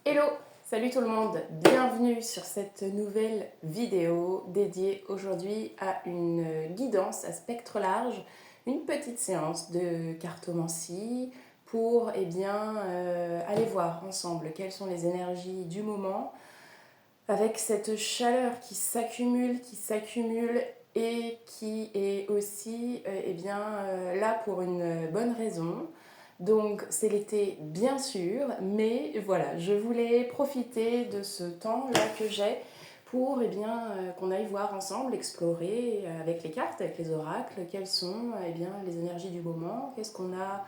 Hello, salut tout le monde, bienvenue sur cette nouvelle vidéo dédiée aujourd'hui à une guidance à spectre large, une petite séance de cartomancie pour aller voir ensemble quelles sont les énergies du moment avec cette chaleur qui s'accumule et qui est aussi là pour une bonne raison. Donc c'est l'été bien sûr, mais voilà, je voulais profiter de ce temps-là que j'ai pour qu'on aille voir ensemble, explorer avec les cartes, avec les oracles, quelles sont les énergies du moment, qu'est-ce qu'on a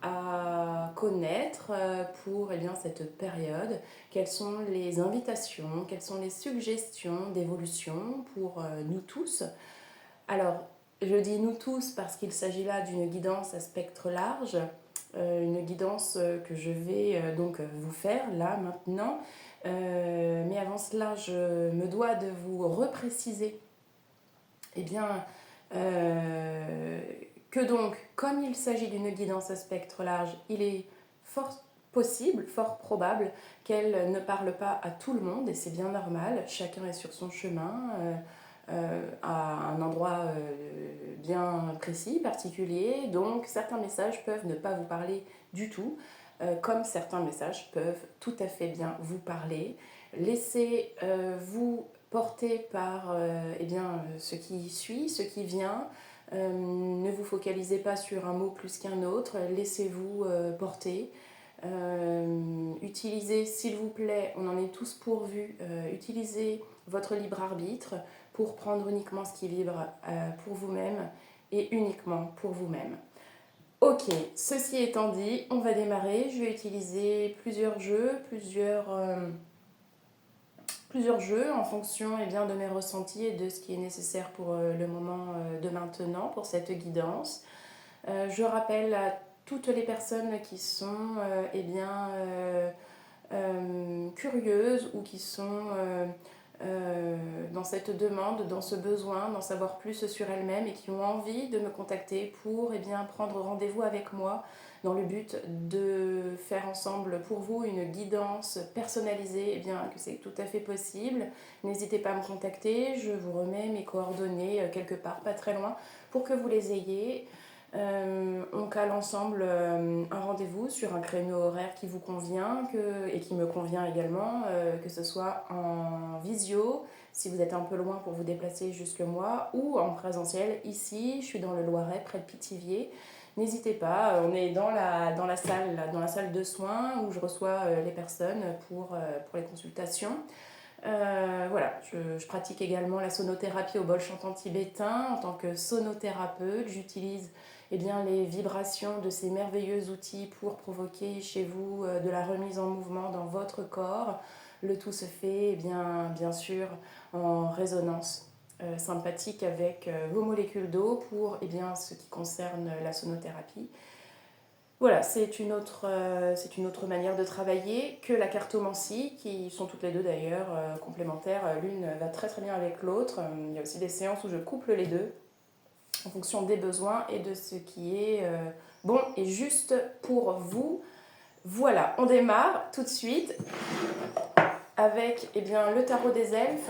à connaître pour cette période, quelles sont les invitations, quelles sont les suggestions d'évolution pour nous tous. Alors, je dis nous tous parce qu'il s'agit là d'une guidance à spectre large, une guidance que je vais vous faire là maintenant. Mais avant cela, je me dois de vous repréciser eh bien, euh, que donc, comme il s'agit d'une guidance à spectre large, il est fort possible, fort probable qu'elle ne parle pas à tout le monde, et c'est bien normal, chacun est sur son chemin, à un endroit bien précis, particulier, donc certains messages peuvent ne pas vous parler du tout, comme certains messages peuvent tout à fait bien vous parler. Laissez-vous porter par ce qui suit, ce qui vient. Ne vous focalisez pas sur un mot plus qu'un autre, laissez-vous porter. Utilisez, s'il vous plaît, on en est tous pourvus, utilisez votre libre arbitre pour prendre uniquement ce qui vibre pour vous-même et uniquement pour vous-même. Ok, ceci étant dit, on va démarrer. Je vais utiliser plusieurs jeux, plusieurs jeux en fonction de mes ressentis et de ce qui est nécessaire pour le moment de maintenant, pour cette guidance. Je rappelle à toutes les personnes qui sont curieuses ou qui sont dans cette demande, dans ce besoin d'en savoir plus sur elles-mêmes et qui ont envie de me contacter pour prendre rendez-vous avec moi dans le but de faire ensemble pour vous une guidance personnalisée, que c'est tout à fait possible. N'hésitez pas à me contacter, je vous remets mes coordonnées quelque part, pas très loin, pour que vous les ayez. On cale ensemble un rendez-vous sur un créneau horaire qui vous convient et qui me convient également, que ce soit en visio, si vous êtes un peu loin pour vous déplacer jusque moi, ou en présentiel ici, je suis dans le Loiret, près de Pithiviers. N'hésitez pas, on est dans la salle de soins où je reçois les personnes pour les consultations. Voilà, je pratique également la sonothérapie au bol chantant tibétain en tant que sonothérapeute. J'utilise les vibrations de ces merveilleux outils pour provoquer chez vous de la remise en mouvement dans votre corps. Le tout se fait bien sûr en résonance sympathique avec vos molécules d'eau pour ce qui concerne la sonothérapie. Voilà, c'est une autre manière de travailler que la cartomancie, qui sont toutes les deux d'ailleurs complémentaires. L'une va très très bien avec l'autre. Il y a aussi des séances où je couple les deux en fonction des besoins et de ce qui est bon et juste pour vous. Voilà, on démarre tout de suite avec le tarot des elfes,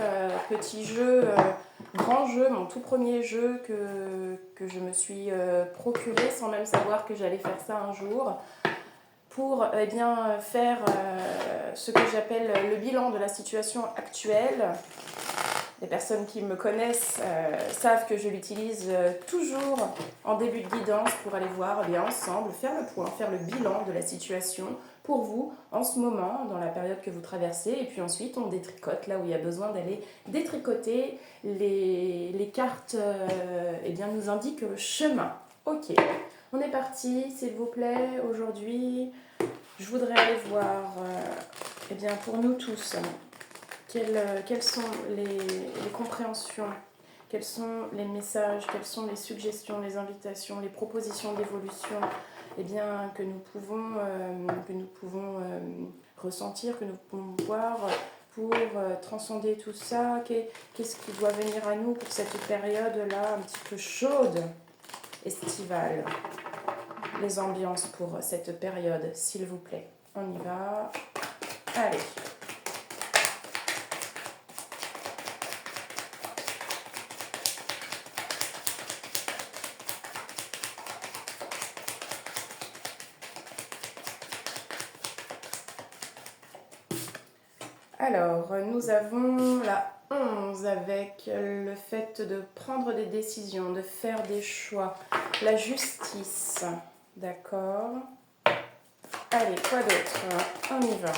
petit jeu, grand jeu, mon tout premier jeu que je me suis procuré sans même savoir que j'allais faire ça un jour, pour faire ce que j'appelle le bilan de la situation actuelle. Les personnes qui me connaissent savent que je l'utilise toujours en début de guidance pour aller voir ensemble, faire le point, faire le bilan de la situation pour vous en ce moment, dans la période que vous traversez. Et puis ensuite, on détricote là où il y a besoin d'aller détricoter. Les cartes nous indiquent le chemin. Ok, on est parti, s'il vous plaît. Aujourd'hui, je voudrais aller voir pour nous tous. Quelles sont les compréhensions, quels sont les messages, quelles sont les suggestions, les invitations, les propositions d'évolution que nous pouvons ressentir, que nous pouvons voir pour transcender tout ça. Qu'est-ce qui doit venir à nous pour cette période-là un petit peu chaude, estivale. Les ambiances pour cette période, s'il vous plaît. On y va. Allez. Alors, nous avons la 11 avec le fait de prendre des décisions, de faire des choix. La justice, d'accord. Allez, quoi d'autre? On y va.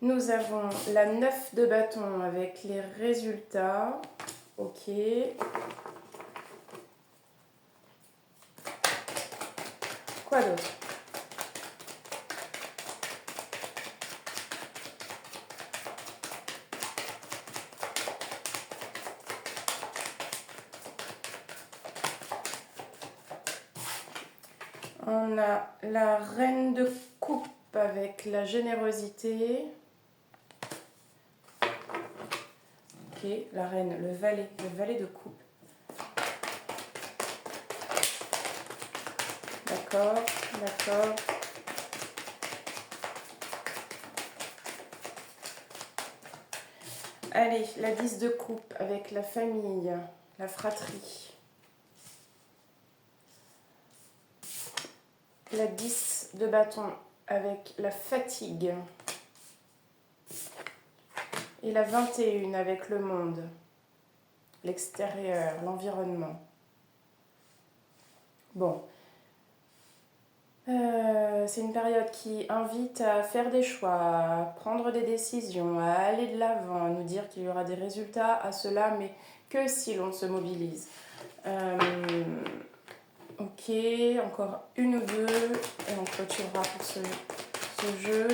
Nous avons la 9 de bâton avec les résultats. Ok. Quoi d'autre? On a la reine de coupe avec la générosité. Ok, la reine, le valet de coupe. D'accord, d'accord. Allez, la 10 de coupe avec la famille, la fratrie. La 10 de bâton avec la fatigue. Et la 21 avec le monde, l'extérieur, l'environnement. Bon. C'est une période qui invite à faire des choix, à prendre des décisions, à aller de l'avant, à nous dire qu'il y aura des résultats à cela, mais que si l'on se mobilise. Ok, encore une ou deux, et on clôturera pour ce jeu.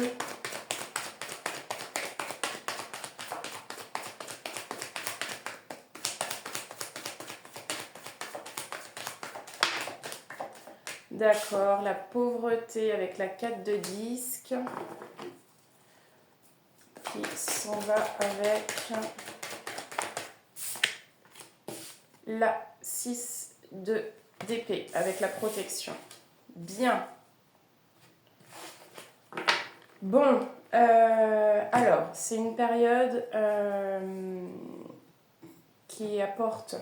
D'accord, la pauvreté avec la 4 de disque qui s'en va avec la 6 d'épée avec la protection. Bien. Bon, alors, c'est une période qui apporte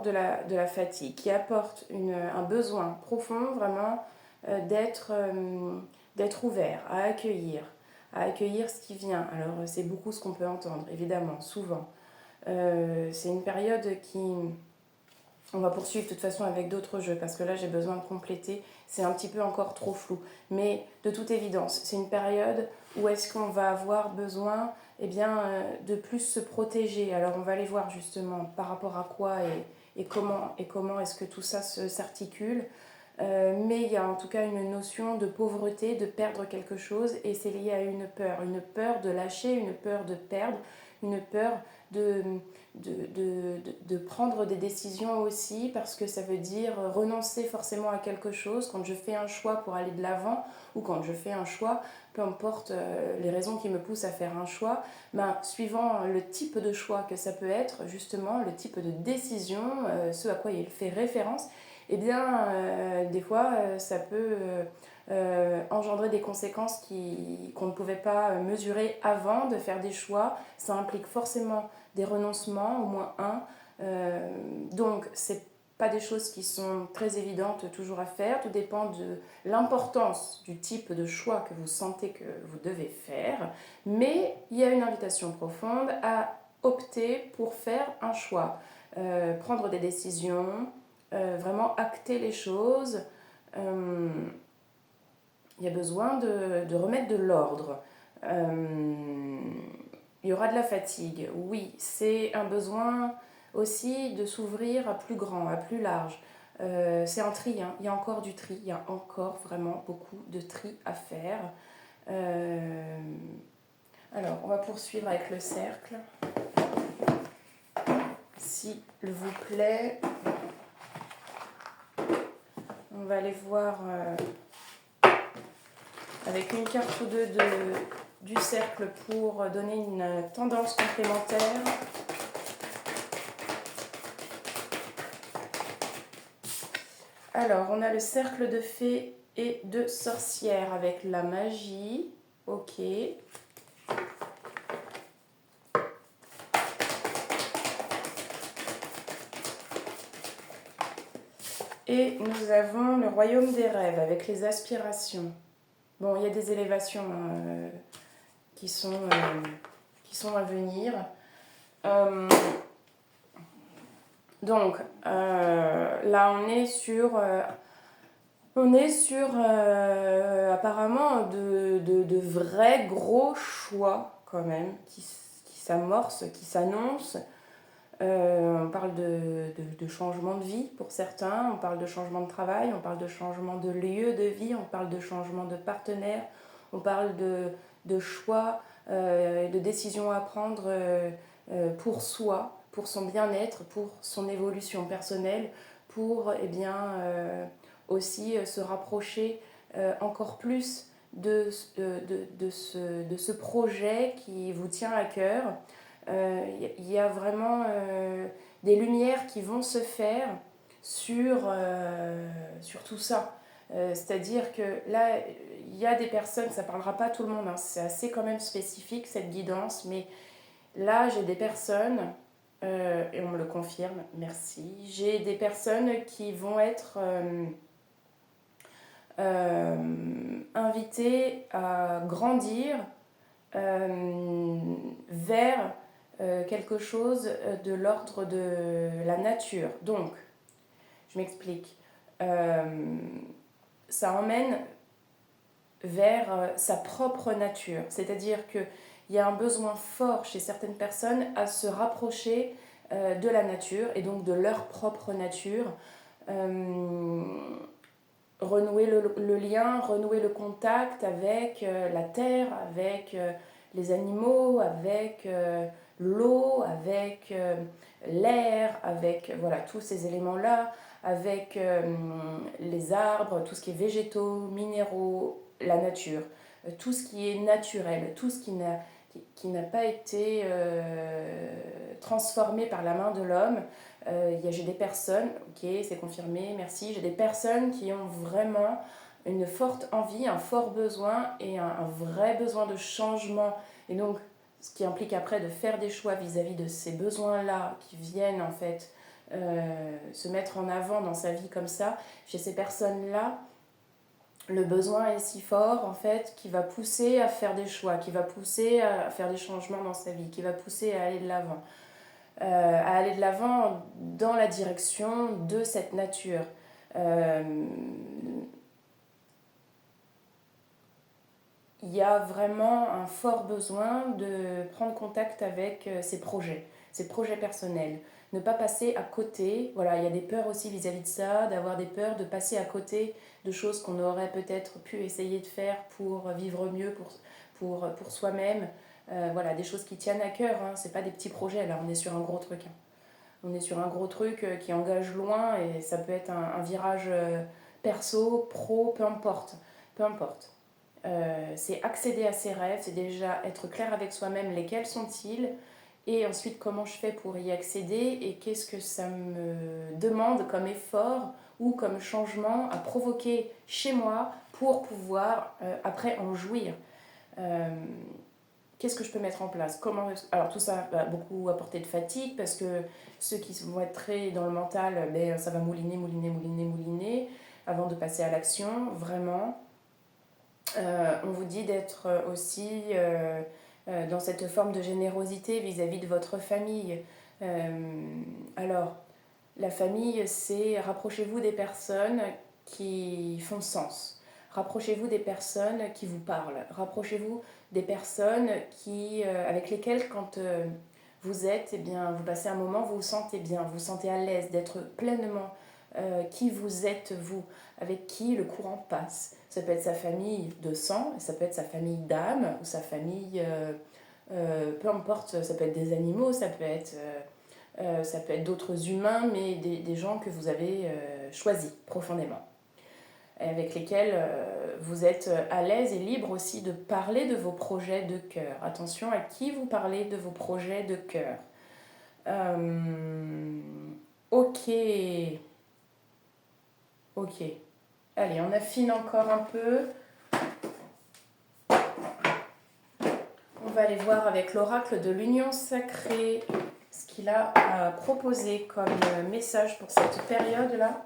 de la fatigue, qui apporte un besoin profond vraiment d'être ouvert, à accueillir ce qui vient. Alors c'est beaucoup ce qu'on peut entendre, évidemment, souvent. C'est une période qui... On va poursuivre de toute façon avec d'autres jeux parce que là j'ai besoin de compléter, c'est un petit peu encore trop flou. Mais de toute évidence, c'est une période où est-ce qu'on va avoir besoin de plus se protéger. Alors on va aller voir justement par rapport à quoi et comment est-ce que tout ça s'articule. Mais il y a en tout cas une notion de pauvreté, de perdre quelque chose et c'est lié à une peur de lâcher, une peur de perdre, une peur de prendre des décisions aussi parce que ça veut dire renoncer forcément à quelque chose quand je fais un choix pour aller de l'avant ou quand je fais un choix, peu importe les raisons qui me poussent à faire un choix, suivant le type de choix que ça peut être, justement le type de décision, ce à quoi il fait référence, des fois ça peut engendrer des conséquences qu'on ne pouvait pas mesurer avant de faire des choix. Ça implique forcément des renoncements, au moins un. Donc, c'est pas des choses qui sont très évidentes toujours à faire. Tout dépend de l'importance du type de choix que vous sentez que vous devez faire. Mais il y a une invitation profonde à opter pour faire un choix, prendre des décisions, vraiment acter les choses. Il y a besoin de remettre de l'ordre. Il y aura de la fatigue, oui, c'est un besoin aussi de s'ouvrir à plus grand, à plus large. C'est un tri, hein. Il y a encore du tri, il y a encore vraiment beaucoup de tri à faire. Alors, on va poursuivre avec le cercle. S'il vous plaît, on va aller voir avec une carte ou deux du cercle pour donner une tendance complémentaire. Alors, on a le cercle de fées et de sorcières avec la magie. Ok. Et nous avons le royaume des rêves avec les aspirations. Bon, il y a des élévations qui sont à venir. Donc, là, on est sur apparemment de vrais gros choix quand même qui s'amorcent, qui s'annoncent. On parle de changement de vie pour certains, on parle de changement de travail, on parle de changement de lieu de vie, on parle de changement de partenaire, on parle de choix, de décisions à prendre pour soi, pour son bien-être, pour son évolution personnelle, pour aussi se rapprocher encore plus de ce projet qui vous tient à cœur. Y a vraiment des lumières qui vont se faire sur tout ça. C'est-à-dire que là, il y a des personnes, ça ne parlera pas à tout le monde, hein, c'est assez quand même spécifique cette guidance, mais là j'ai des personnes, et on me le confirme, merci, j'ai des personnes qui vont être invitées à grandir vers quelque chose de l'ordre de la nature. Donc, je m'explique. Ça emmène vers sa propre nature. C'est-à-dire qu'il y a un besoin fort chez certaines personnes à se rapprocher de la nature et donc de leur propre nature. Renouer le lien, renouer le contact avec la terre, avec les animaux, avec l'eau, avec l'air, avec voilà, tous ces éléments-là, avec les arbres, tout ce qui est végétaux, minéraux, la nature, tout ce qui est naturel, tout ce qui n'a pas été transformé par la main de l'homme. J'ai des personnes, ok, c'est confirmé, merci, j'ai des personnes qui ont vraiment une forte envie, un fort besoin et un vrai besoin de changement. Et donc, ce qui implique après de faire des choix vis-à-vis de ces besoins-là qui viennent en fait se mettre en avant dans sa vie comme ça. Chez ces personnes-là, le besoin est si fort en fait qu'il va pousser à faire des choix, qui va pousser à faire des changements dans sa vie, qui va pousser à aller de l'avant. À aller de l'avant dans la direction de cette nature. Il y a vraiment un fort besoin de prendre contact avec ses projets personnels. Ne pas passer à côté. Voilà, il y a des peurs aussi vis-à-vis de ça, d'avoir des peurs de passer à côté de choses qu'on aurait peut-être pu essayer de faire pour vivre mieux pour soi-même. Voilà, des choses qui tiennent à cœur, hein. C'est pas des petits projets, là, on est sur un gros truc. Hein. On est sur un gros truc qui engage loin et ça peut être un virage perso, pro, peu importe. Peu importe. C'est accéder à ses rêves, c'est déjà être clair avec soi-même lesquels sont-ils et ensuite comment je fais pour y accéder et qu'est-ce que ça me demande comme effort ou comme changement à provoquer chez moi pour pouvoir après en jouir. Qu'est-ce que je peux mettre en place? Alors tout ça va beaucoup apporter de fatigue parce que ceux qui vont être très dans le mental, ça va mouliner avant de passer à l'action, vraiment. On vous dit d'être aussi dans cette forme de générosité vis-à-vis de votre famille. Alors, la famille, c'est rapprochez-vous des personnes qui font sens. Rapprochez-vous des personnes qui vous parlent. Rapprochez-vous des personnes avec lesquelles, quand vous êtes, eh bien, vous passez un moment, vous vous sentez bien, vous vous sentez à l'aise d'être pleinement qui vous êtes vous, avec qui le courant passe. Ça peut être sa famille de sang, ça peut être sa famille d'âme, ou sa famille, peu importe, ça peut être des animaux, ça peut être d'autres humains, mais des gens que vous avez choisis profondément. et avec lesquels vous êtes à l'aise et libre aussi de parler de vos projets de cœur. Attention à qui vous parlez de vos projets de cœur. Ok. Ok. Allez, on affine encore un peu. On va aller voir avec l'oracle de l'Union Sacrée ce qu'il a à proposer comme message pour cette période-là.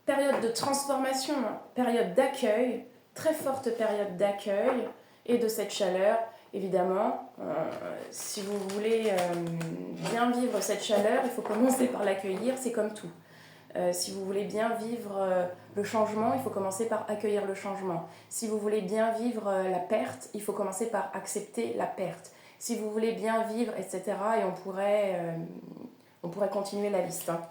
Période de transformation, période d'accueil, très forte période d'accueil et de cette chaleur. Évidemment, si vous voulez bien vivre cette chaleur, il faut commencer par l'accueillir, c'est comme tout. Si vous voulez bien vivre le changement, il faut commencer par accueillir le changement. Si vous voulez bien vivre la perte, il faut commencer par accepter la perte. Si vous voulez bien vivre, etc., et on pourrait continuer la liste. Hein.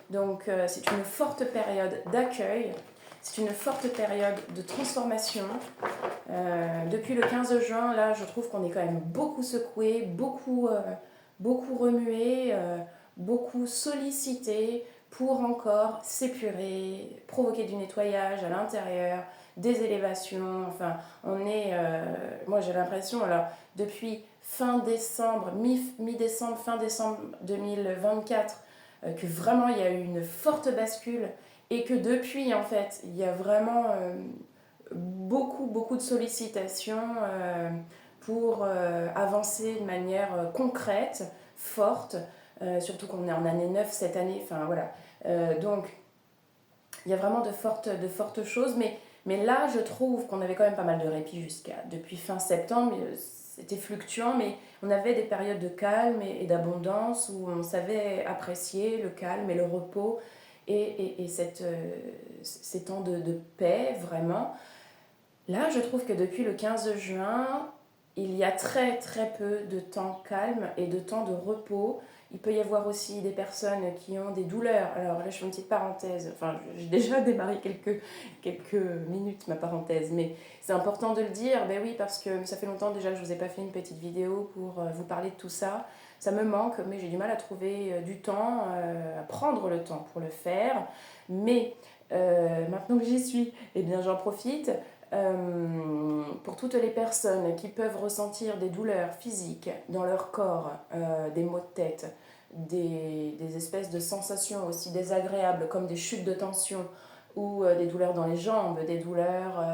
Donc c'est une forte période d'accueil, c'est une forte période de transformation. Depuis le 15 juin, là, je trouve qu'on est quand même beaucoup secoué, beaucoup remué, beaucoup sollicité pour encore s'épurer, provoquer du nettoyage à l'intérieur, des élévations. Enfin, on est... moi, j'ai l'impression, alors, depuis fin décembre, mi-décembre, fin décembre 2024, que vraiment, il y a eu une forte bascule et que depuis, en fait, il y a vraiment beaucoup de sollicitations pour avancer de manière concrète, forte, surtout qu'on est en année 9 cette année, enfin voilà. Donc, il y a vraiment de fortes choses, mais là, je trouve qu'on avait quand même pas mal de répit depuis fin septembre. C'était fluctuant, mais on avait des périodes de calme et d'abondance où on savait apprécier le calme et le repos et ces temps de paix, vraiment. Là, je trouve que depuis le 15 juin, il y a très peu de temps calme et de temps de repos. Il peut y avoir aussi des personnes qui ont des douleurs. Alors là, je fais une petite parenthèse. Enfin, j'ai déjà démarré quelques minutes ma parenthèse, mais c'est important de le dire. Ben oui, parce que ça fait longtemps déjà que je ne vous ai pas fait une petite vidéo pour vous parler de tout ça. Ça me manque, mais j'ai du mal à trouver du temps, à prendre le temps pour le faire. Mais maintenant que j'y suis, eh bien j'en profite. Pour toutes les personnes qui peuvent ressentir des douleurs physiques dans leur corps, des maux de tête, des espèces de sensations aussi désagréables comme des chutes de tension ou des douleurs dans les jambes, des douleurs,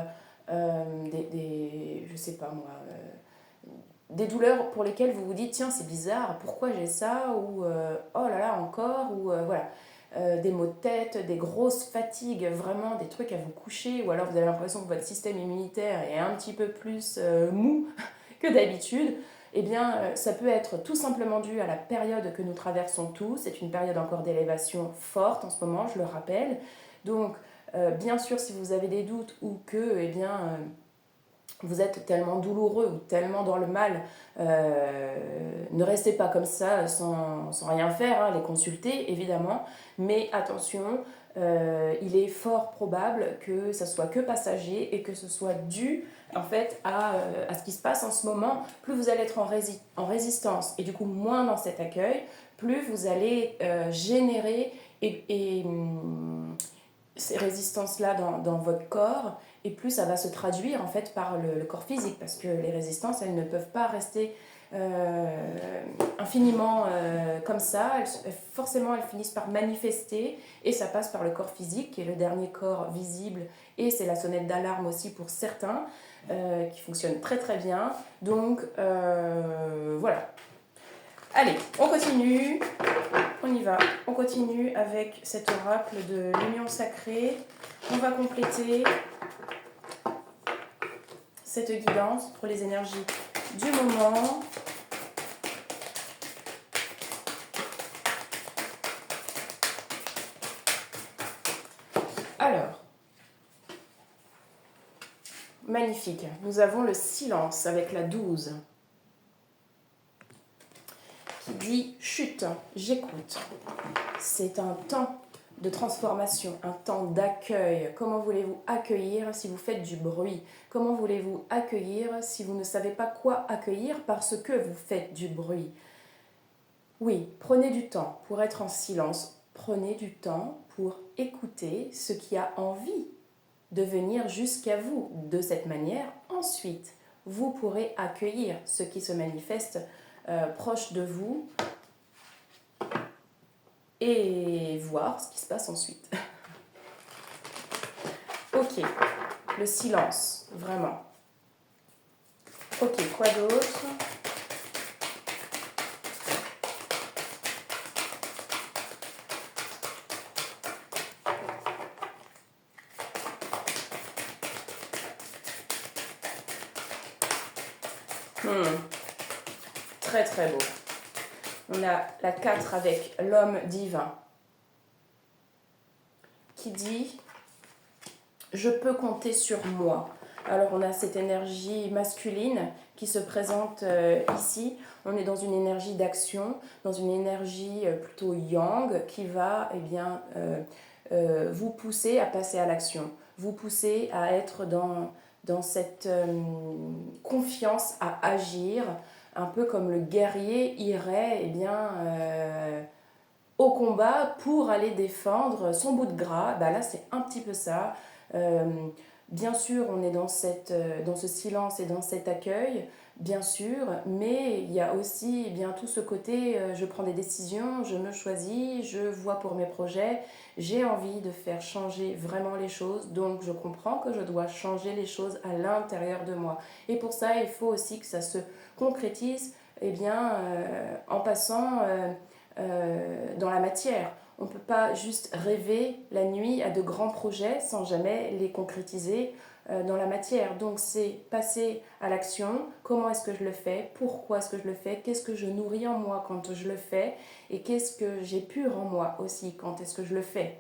je sais pas moi, des douleurs pour lesquelles vous vous dites tiens c'est bizarre, pourquoi j'ai ça ou oh là là encore ou voilà. Des maux de tête, des grosses fatigues, vraiment des trucs à vous coucher, ou alors vous avez l'impression que votre système immunitaire est un petit peu plus mou que d'habitude, eh bien ça peut être tout simplement dû à la période que nous traversons tous. C'est une période encore d'élévation forte en ce moment, je le rappelle. Donc bien sûr si vous avez des doutes ou que eh bien vous êtes tellement douloureux ou tellement dans le mal, ne restez pas comme ça sans rien faire, hein, les consulter évidemment, mais attention, il est fort probable que ça soit que passager et que ce soit dû en fait à ce qui se passe en ce moment. Plus vous allez être en résistance et du coup moins dans cet accueil, plus vous allez générer ces résistances-là dans votre corps, et plus ça va se traduire en fait par le corps physique, parce que les résistances, elles ne peuvent pas rester infiniment comme ça. Forcément, elles finissent par manifester, et ça passe par le corps physique, qui est le dernier corps visible, et c'est la sonnette d'alarme aussi pour certains, qui fonctionne très bien. Donc voilà. Allez, on continue. On y va, on continue avec cet oracle de l'Union Sacrée. On va compléter cette guidance pour les énergies du moment. Alors, magnifique. Nous avons le silence avec la 12. Qui dit chute, j'écoute. C'est un temps de transformation, un temps d'accueil. Comment voulez-vous accueillir si vous faites du bruit? Comment voulez-vous accueillir si vous ne savez pas quoi accueillir parce que vous faites du bruit? Oui, prenez du temps pour être en silence. Prenez du temps pour écouter ce qui a envie de venir jusqu'à vous. De cette manière, ensuite, vous pourrez accueillir ce qui se manifeste proche de vous et voir ce qui se passe ensuite. Ok, le silence, vraiment. Ok, quoi d'autre? Très très beau. On a la 4 avec l'homme divin qui dit « Je peux compter sur moi ». Alors on a cette énergie masculine qui se présente ici. On est dans une énergie d'action, dans une énergie plutôt yang qui va vous pousser à passer à l'action, vous pousser à être dans cette confiance à agir, un peu comme le guerrier irait au combat pour aller défendre son bout de gras. Bah là, c'est un petit peu ça. Bien sûr, on est dans ce silence et dans cet accueil, bien sûr, mais il y a aussi tout ce côté, je prends des décisions, je me choisis, je vois pour mes projets, j'ai envie de faire changer vraiment les choses, donc je comprends que je dois changer les choses à l'intérieur de moi. Et pour ça, il faut aussi que ça se concrétise en passant dans la matière. On ne peut pas juste rêver la nuit à de grands projets sans jamais les concrétiser dans la matière. Donc c'est passer à l'action. Comment est-ce que je le fais? Pourquoi est-ce que je le fais? Qu'est-ce que je nourris en moi quand je le fais? Et qu'est-ce que j'épure en moi aussi quand est-ce que je le fais?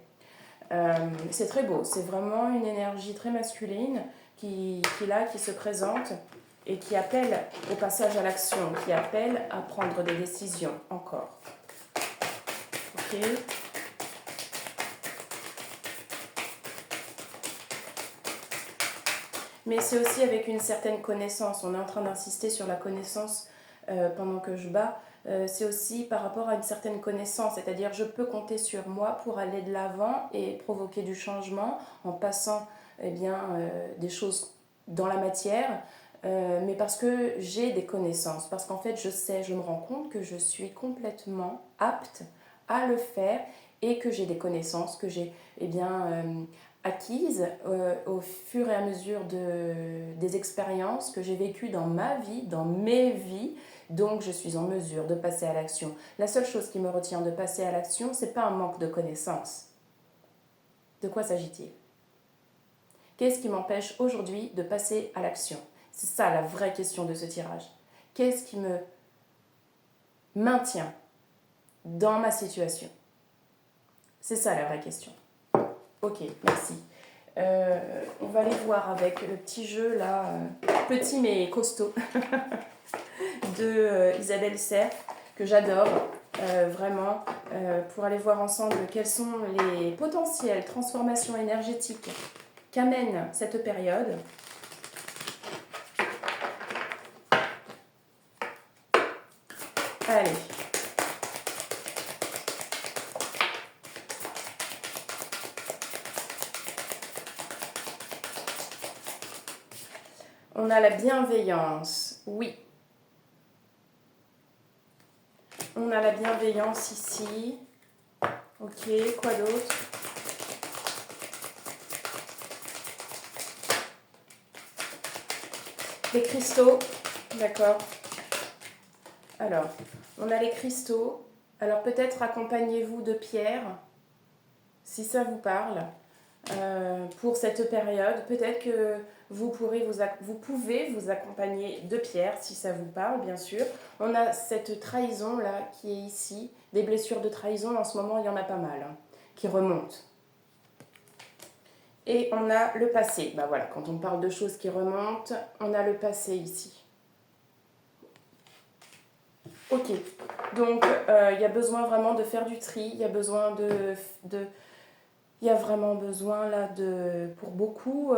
C'est très beau. C'est vraiment une énergie très masculine qui se présente et qui appelle au passage à l'action, qui appelle à prendre des décisions encore. Ok. Mais c'est aussi avec une certaine connaissance. On est en train d'insister sur la connaissance pendant que je bats. C'est aussi par rapport à une certaine connaissance, c'est-à-dire je peux compter sur moi pour aller de l'avant et provoquer du changement en passant des choses dans la matière, mais parce que j'ai des connaissances, parce qu'en fait je me rends compte que je suis complètement apte à le faire et que j'ai des connaissances que j'ai acquises au fur et à mesure des expériences que j'ai vécues dans ma vie, dans mes vies. Donc je suis en mesure de passer à l'action. La seule chose qui me retient de passer à l'action, c'est pas un manque de connaissances. De quoi s'agit-il? Qu'est-ce qui m'empêche aujourd'hui de passer à l'action? C'est ça la vraie question de ce tirage. Qu'est-ce qui me maintient dans ma situation? C'est ça la vraie question. Ok, merci. On va aller voir avec le petit jeu là, petit mais costaud, de Isabelle Serre, que j'adore vraiment, pour aller voir ensemble quelles sont les potentielles transformations énergétiques qu'amène cette période. Allez. On a la bienveillance, oui. On a la bienveillance ici. Ok, quoi d'autre? Les cristaux, d'accord. Alors, on a les cristaux. Alors peut-être accompagnez-vous de pierres, si ça vous parle, pour cette période. Peut-être que vous pouvez vous accompagner de pierres, si ça vous parle, bien sûr. On a cette trahison-là qui est ici. Des blessures de trahison, en ce moment, il y en a pas mal, qui remontent. Et on a le passé. Ben voilà, quand on parle de choses qui remontent, on a le passé ici. Ok, donc il y a besoin vraiment de faire du tri, il y a besoin il y a vraiment besoin là pour beaucoup,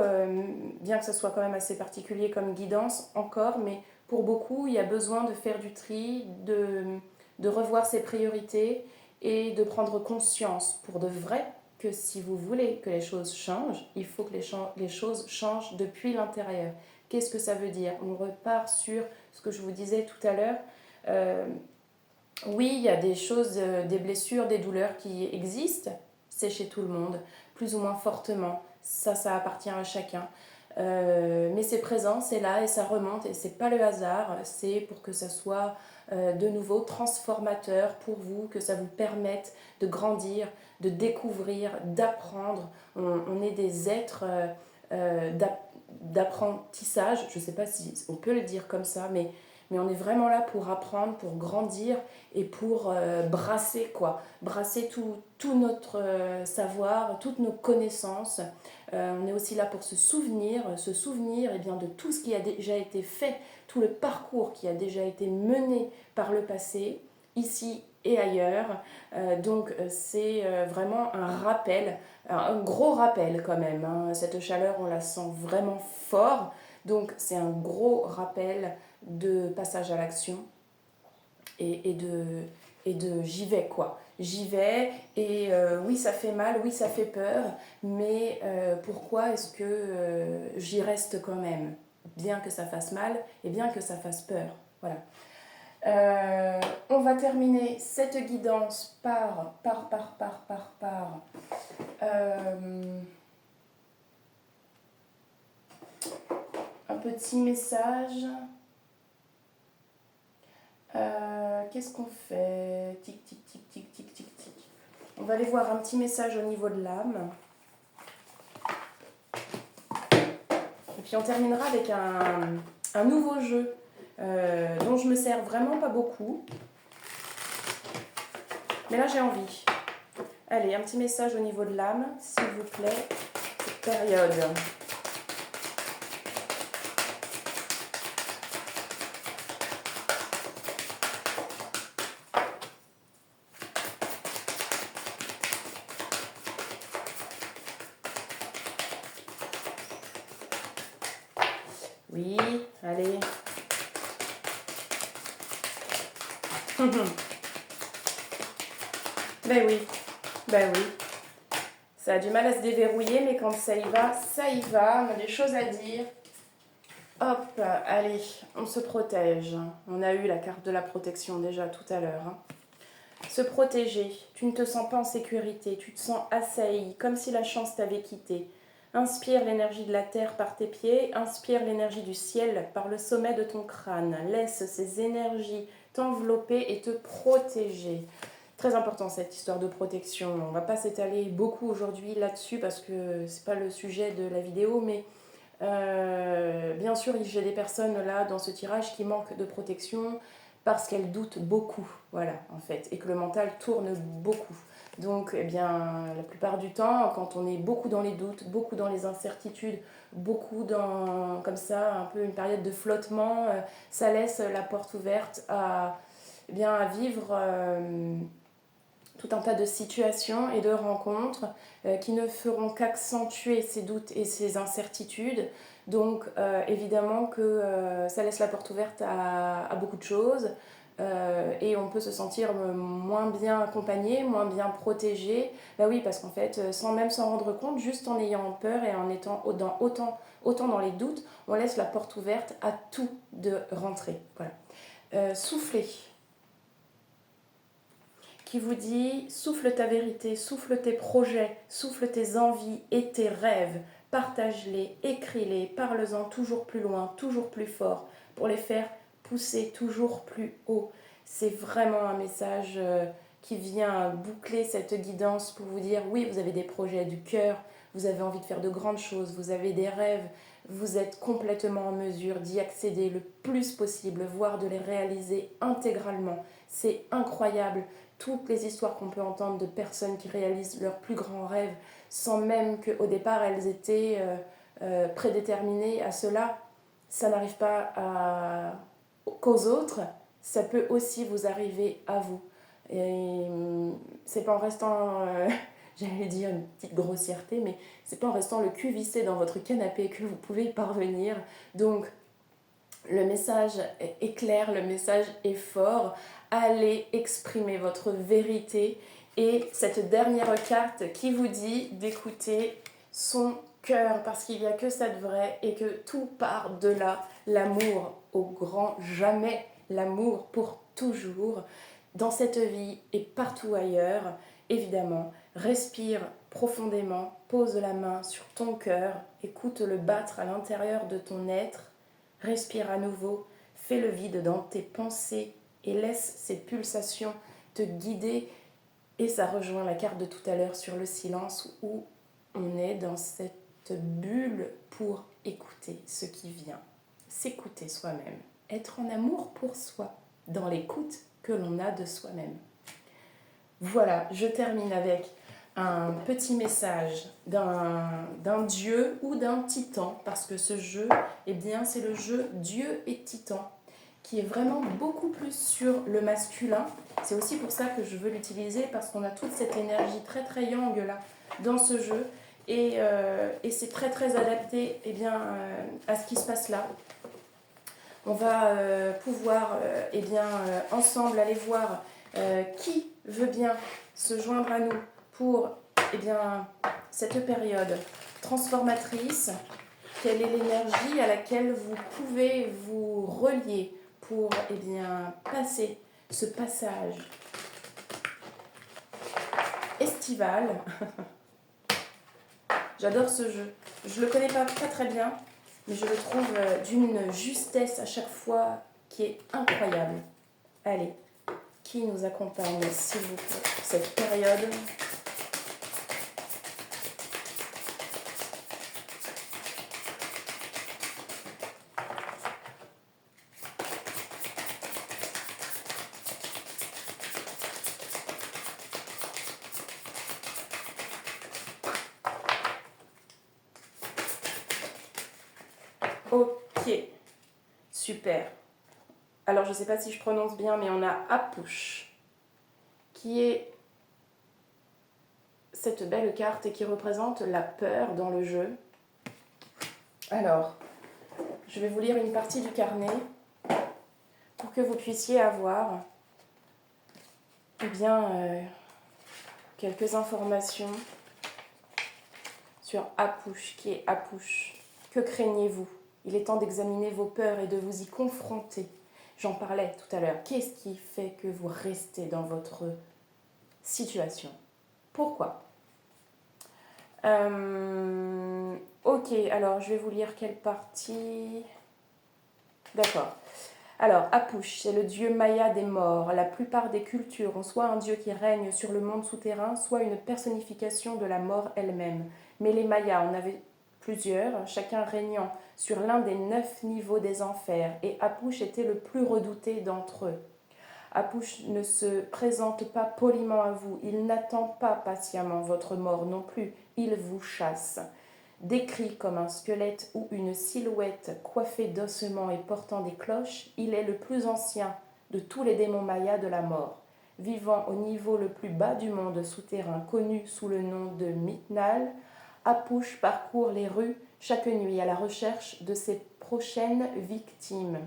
bien que ce soit quand même assez particulier comme guidance encore, mais pour beaucoup il y a besoin de faire du tri, de revoir ses priorités et de prendre conscience pour de vrai que si vous voulez que les choses changent, il faut que les choses changent depuis l'intérieur. Qu'est-ce que ça veut dire? On repart sur ce que je vous disais tout à l'heure. Oui, il y a des choses, des blessures, des douleurs qui existent. C'est chez tout le monde, plus ou moins fortement. Ça appartient à chacun. Mais c'est présent, c'est là et ça remonte et c'est pas le hasard. C'est pour que ça soit de nouveau transformateur pour vous, que ça vous permette de grandir, de découvrir, d'apprendre. On est des êtres d'apprentissage. Je ne sais pas si on peut le dire comme ça, mais on est vraiment là pour apprendre, pour grandir et pour brasser quoi. Brasser tout notre savoir, toutes nos connaissances. On est aussi là pour se souvenir eh bien, de tout ce qui a déjà été fait, tout le parcours qui a déjà été mené par le passé, ici et ailleurs. Donc c'est vraiment un rappel, un gros rappel quand même. Hein. Cette chaleur, on la sent vraiment fort. Donc c'est un gros rappel de passage à l'action et de j'y vais quoi. J'y vais et oui ça fait mal, oui ça fait peur, mais pourquoi est-ce que j'y reste quand même? Bien que ça fasse mal et bien que ça fasse peur. Voilà. On va terminer cette guidance par un petit message. Qu'est-ce qu'on fait? Tic, tic, tic, tic, tic, tic, tic. On va aller voir un petit message au niveau de l'âme. Et puis on terminera avec un nouveau jeu dont je me sers vraiment pas beaucoup. Mais là j'ai envie. Allez, un petit message au niveau de l'âme, s'il vous plaît. Cette période. Oui, allez. Ben oui, ben oui. Ça a du mal à se déverrouiller, mais quand ça y va, ça y va. On a des choses à dire. Hop, allez, on se protège. On a eu la carte de la protection déjà tout à l'heure. Hein. Se protéger. Tu ne te sens pas en sécurité. Tu te sens assailli, comme si la chance t'avait quitté. Inspire l'énergie de la terre par tes pieds. Inspire l'énergie du ciel par le sommet de ton crâne. Laisse ces énergies t'envelopper et te protéger. Très important cette histoire de protection. On ne va pas s'étaler beaucoup aujourd'hui là-dessus parce que c'est pas le sujet de la vidéo, mais bien sûr j'ai des personnes là dans ce tirage qui manquent de protection parce qu'elles doutent beaucoup, voilà en fait, et que le mental tourne beaucoup. Donc eh bien la plupart du temps, quand on est beaucoup dans les doutes, beaucoup dans les incertitudes, beaucoup dans comme ça un peu une période de flottement, ça laisse la porte ouverte à, eh bien, à vivre tout un tas de situations et de rencontres qui ne feront qu'accentuer ces doutes et ces incertitudes. Donc évidemment que ça laisse la porte ouverte à beaucoup de choses et on peut se sentir moins bien accompagné, moins bien protégé. Bah oui, parce qu'en fait, sans même s'en rendre compte, juste en ayant peur et en étant autant dans les doutes, on laisse la porte ouverte à tout de rentrer. Voilà. Souffler. Qui vous dit souffle ta vérité, souffle tes projets, souffle tes envies et tes rêves, partage-les, écris-les, parle-en toujours plus loin, toujours plus fort, pour les faire pousser toujours plus haut. C'est vraiment un message qui vient boucler cette guidance pour vous dire oui, vous avez des projets du cœur, vous avez envie de faire de grandes choses, vous avez des rêves, vous êtes complètement en mesure d'y accéder le plus possible, voire de les réaliser intégralement. C'est incroyable. Toutes les histoires qu'on peut entendre de personnes qui réalisent leurs plus grands rêves sans même qu'au départ elles étaient prédéterminées à cela, ça n'arrive pas qu'aux autres, ça peut aussi vous arriver à vous. Et c'est pas en restant, j'allais dire une petite grossièreté, mais c'est pas en restant le cul vissé dans votre canapé que vous pouvez y parvenir. Donc le message est clair, le message est fort. Allez exprimer votre vérité. Et cette dernière carte qui vous dit d'écouter son cœur, parce qu'il n'y a que ça de vrai et que tout part de là, l'amour au grand jamais, l'amour pour toujours, dans cette vie et partout ailleurs, évidemment. Respire profondément, pose la main sur ton cœur, écoute-le battre à l'intérieur de ton être, respire à nouveau, fais le vide dans tes pensées et laisse ces pulsations te guider. Et ça rejoint la carte de tout à l'heure sur le silence où on est dans cette bulle pour écouter ce qui vient, s'écouter soi-même, être en amour pour soi, dans l'écoute que l'on a de soi-même. Voilà, je termine avec un petit message d'un dieu ou d'un titan, parce que ce jeu, eh bien, c'est le jeu Dieu et Titan, qui est vraiment beaucoup plus sur le masculin. C'est aussi pour ça que je veux l'utiliser, parce qu'on a toute cette énergie très très yang là dans ce jeu, et c'est très très adapté eh bien, à ce qui se passe là. On va pouvoir eh bien, ensemble aller voir qui veut bien se joindre à nous pour eh bien, cette période transformatrice. Quelle est l'énergie à laquelle vous pouvez vous relier pour eh bien, passer ce passage estival. J'adore ce jeu. Je ne le connais pas très bien, mais je le trouve d'une justesse à chaque fois qui est incroyable. Allez, qui nous accompagne, s'il vous plaît, pour cette période ? Ok, super. Alors, je ne sais pas si je prononce bien, mais on a Apush, qui est cette belle carte et qui représente la peur dans le jeu. Alors, je vais vous lire une partie du carnet pour que vous puissiez avoir eh bien, quelques informations sur Apush, qui est Apush. Que craignez-vous ? Il est temps d'examiner vos peurs et de vous y confronter. J'en parlais tout à l'heure. Qu'est-ce qui fait que vous restez dans votre situation ? Pourquoi ? Ok, alors je vais vous lire quelle partie. D'accord. Alors, Apush, c'est le dieu maya des morts. La plupart des cultures ont soit un dieu qui règne sur le monde souterrain, soit une personnification de la mort elle-même. Mais les Mayas en avaient plusieurs, chacun régnant sur l'un des 9 niveaux des enfers, et Apush était le plus redouté d'entre eux. Apush ne se présente pas poliment à vous, il n'attend pas patiemment votre mort non plus, il vous chasse. Décrit comme un squelette ou une silhouette coiffée d'ossements et portant des cloches, il est le plus ancien de tous les démons mayas de la mort. Vivant au niveau le plus bas du monde souterrain, connu sous le nom de Mitnal, Apush parcourt les rues chaque nuit à la recherche de ses prochaines victimes.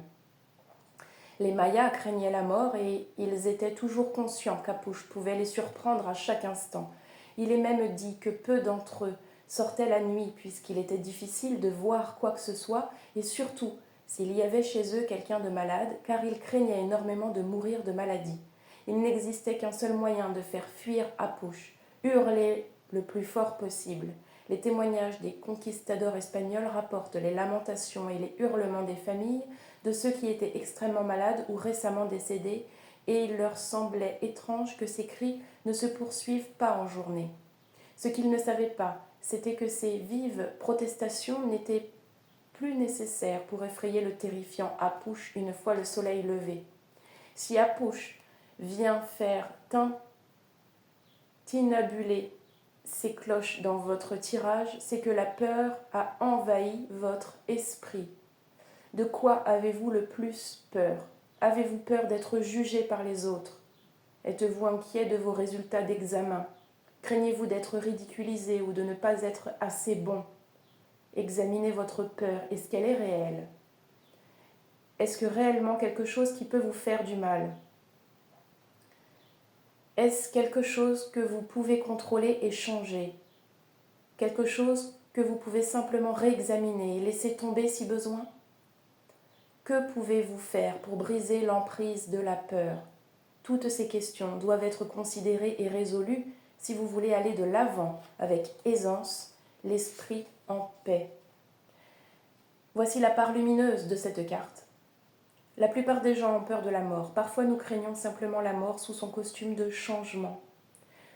Les Mayas craignaient la mort et ils étaient toujours conscients qu'Apush pouvait les surprendre à chaque instant. Il est même dit que peu d'entre eux sortaient la nuit puisqu'il était difficile de voir quoi que ce soit et surtout s'il y avait chez eux quelqu'un de malade car ils craignaient énormément de mourir de maladie. Il n'existait qu'un seul moyen de faire fuir Apush, hurler le plus fort possible. Les témoignages des conquistadors espagnols rapportent les lamentations et les hurlements des familles de ceux qui étaient extrêmement malades ou récemment décédés, et il leur semblait étrange que ces cris ne se poursuivent pas en journée. Ce qu'ils ne savaient pas, c'était que ces vives protestations n'étaient plus nécessaires pour effrayer le terrifiant Apush une fois le soleil levé. Si Apush vient faire tinabuler ses cloches dans votre tirage, c'est que la peur a envahi votre esprit. De quoi avez-vous le plus peur ? Avez-vous peur d'être jugé par les autres ? Êtes-vous inquiet de vos résultats d'examen ? Craignez-vous d'être ridiculisé ou de ne pas être assez bon ? Examinez votre peur. Est-ce qu'elle est réelle ? Est-ce que réellement quelque chose qui peut vous faire du mal ? Est-ce quelque chose que vous pouvez contrôler et changer? Quelque chose que vous pouvez simplement réexaminer et laisser tomber si besoin? Que pouvez-vous faire pour briser l'emprise de la peur? Toutes ces questions doivent être considérées et résolues si vous voulez aller de l'avant avec aisance, l'esprit en paix. Voici la part lumineuse de cette carte. La plupart des gens ont peur de la mort. Parfois nous craignons simplement la mort sous son costume de changement.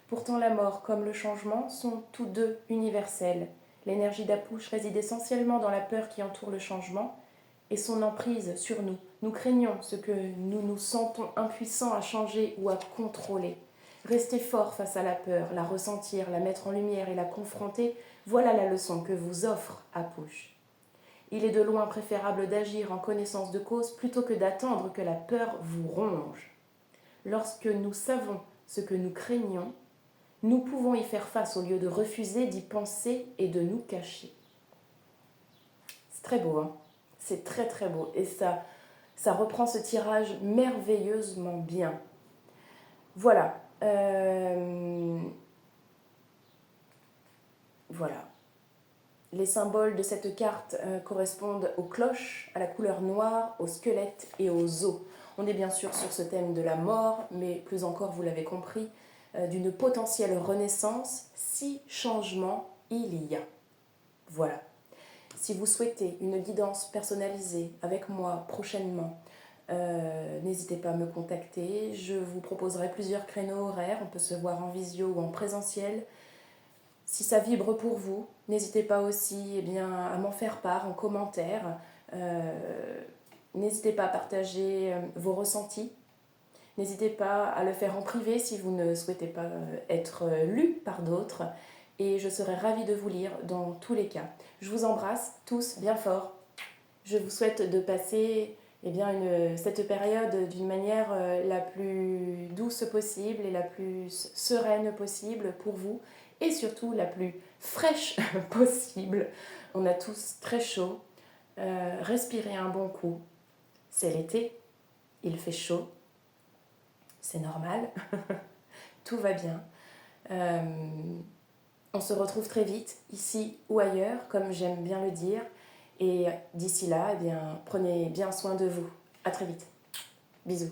Pourtant la mort comme le changement sont tous deux universels. L'énergie d'Apouche réside essentiellement dans la peur qui entoure le changement et son emprise sur nous. Nous craignons ce que nous nous sentons impuissants à changer ou à contrôler. Rester fort face à la peur, la ressentir, la mettre en lumière et la confronter, voilà la leçon que vous offre Apouche. Il est de loin préférable d'agir en connaissance de cause plutôt que d'attendre que la peur vous ronge. Lorsque nous savons ce que nous craignons, nous pouvons y faire face au lieu de refuser d'y penser et de nous cacher. C'est très beau, hein? C'est très très beau. Et ça reprend ce tirage merveilleusement bien. Voilà. Voilà. Les symboles de cette carte correspondent aux cloches, à la couleur noire, aux squelettes et aux os. On est bien sûr sur ce thème de la mort, mais plus encore, vous l'avez compris, d'une potentielle renaissance si changement il y a. Voilà. Si vous souhaitez une guidance personnalisée avec moi prochainement, n'hésitez pas à me contacter. Je vous proposerai plusieurs créneaux horaires. On peut se voir en visio ou en présentiel. Si ça vibre pour vous, n'hésitez pas aussi à m'en faire part en commentaire. N'hésitez pas à partager vos ressentis. N'hésitez pas à le faire en privé si vous ne souhaitez pas être lu par d'autres. Et je serai ravie de vous lire dans tous les cas. Je vous embrasse tous bien fort. Je vous souhaite de passer cette période d'une manière la plus douce possible et la plus sereine possible pour vous et surtout la plus fraîche possible. On a tous très chaud. Respirez un bon coup. C'est l'été, il fait chaud. C'est normal. Tout va bien. On se retrouve très vite, ici ou ailleurs, comme j'aime bien le dire. Et d'ici là, prenez bien soin de vous. À très vite. Bisous.